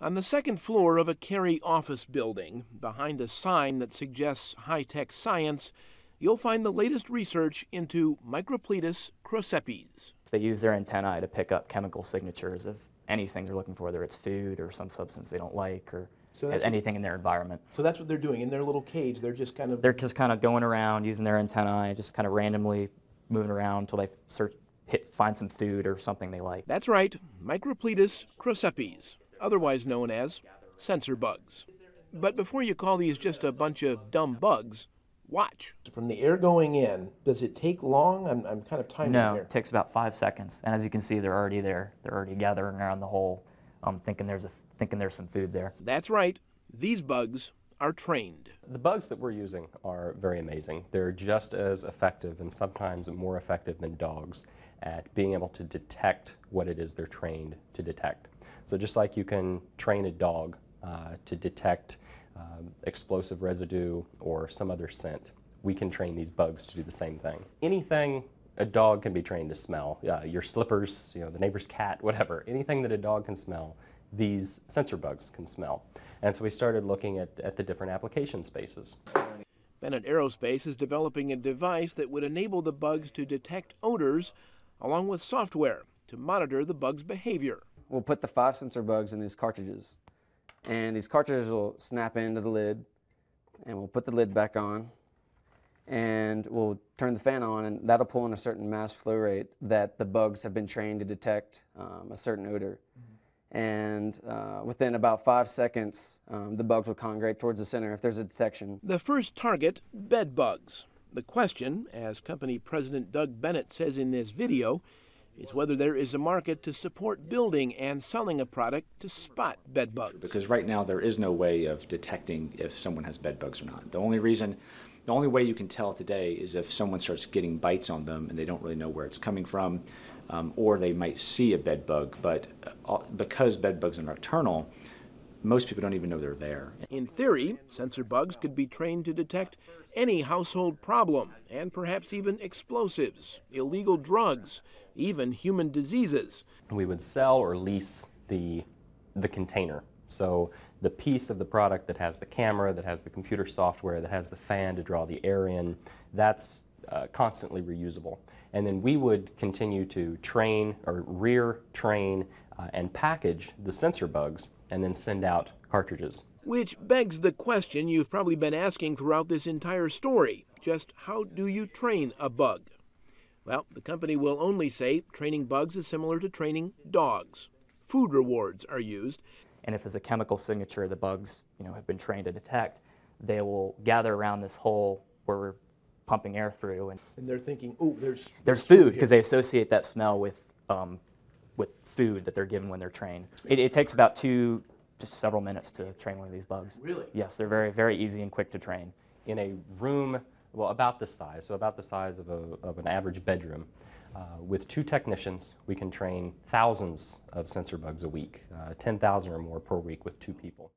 On the second floor of a Cary office building, behind a sign that suggests high-tech science, you'll find the latest research into Micropletus crocepes. They use their antennae to pick up chemical signatures of anything they're looking for, whether it's food or some substance they don't like or anything in their environment. So that's what they're doing in their little cage. They're just kind of going around using their antennae, just kind of randomly moving around until they find some food or something they like. That's right, Micropletus crocepes, otherwise known as sensor bugs. But before you call these just a bunch of dumb bugs, watch. From the air going in, does it take long? I'm kind of timing No, here. it takes about 5 seconds. And as you can see, they're already there. They're already gathering around the hole, thinking there's some food there. That's right. These bugs are trained. The bugs that we're using are very amazing. They're just as effective and sometimes more effective than dogs at being able to detect what it is they're trained to detect. So just like you can train a dog to detect explosive residue or some other scent, we can train these bugs to do the same thing. Anything a dog can be trained to smell, your slippers, the neighbor's cat, whatever, anything that a dog can smell, these sensor bugs can smell. And so we started looking at the different application spaces. Bennett Aerospace is developing a device that would enable the bugs to detect odors along with software to monitor the bug's behavior. We'll put the 5 sensor bugs in these cartridges, and these cartridges will snap into the lid, and we'll put the lid back on, and we'll turn the fan on, and that'll pull in a certain mass flow rate that the bugs have been trained to detect a certain odor. And within about 5 seconds, the bugs will congregate towards the center if there's a detection. The first target, bed bugs. The question, as company president Doug Bennett says in this video, is whether there is a market to support building and selling a product to spot bed bugs. Because right now there is no way of detecting if someone has bed bugs or not. The only way you can tell today is if someone starts getting bites on them and they don't really know where it's coming from, or they might see a bed bug, but because bed bugs are nocturnal, most people don't even know they're there. In theory, sensor bugs could be trained to detect any household problem, and perhaps even explosives, illegal drugs, even human diseases. We would sell or lease the container. So the piece of the product that has the camera, that has the computer software, that has the fan to draw the air in, that's constantly reusable. And then we would continue to train or rear train and package the sensor bugs and then send out cartridges. Which begs the question you've probably been asking throughout this entire story. Just how do you train a bug? Well, the company will only say training bugs is similar to training dogs. Food rewards are used. And if there's a chemical signature the bugs have been trained to detect, they will gather around this hole where we're pumping air through. And they're thinking, oh, there's food, because they associate that smell with food that they're given when they're trained. It takes about just several minutes to train one of these bugs. Really? Yes, they're very, very easy and quick to train. In a room, well, about this size, so about the size of an average bedroom, with 2 technicians, we can train thousands of sensor bugs a week, 10,000 or more per week with 2 people.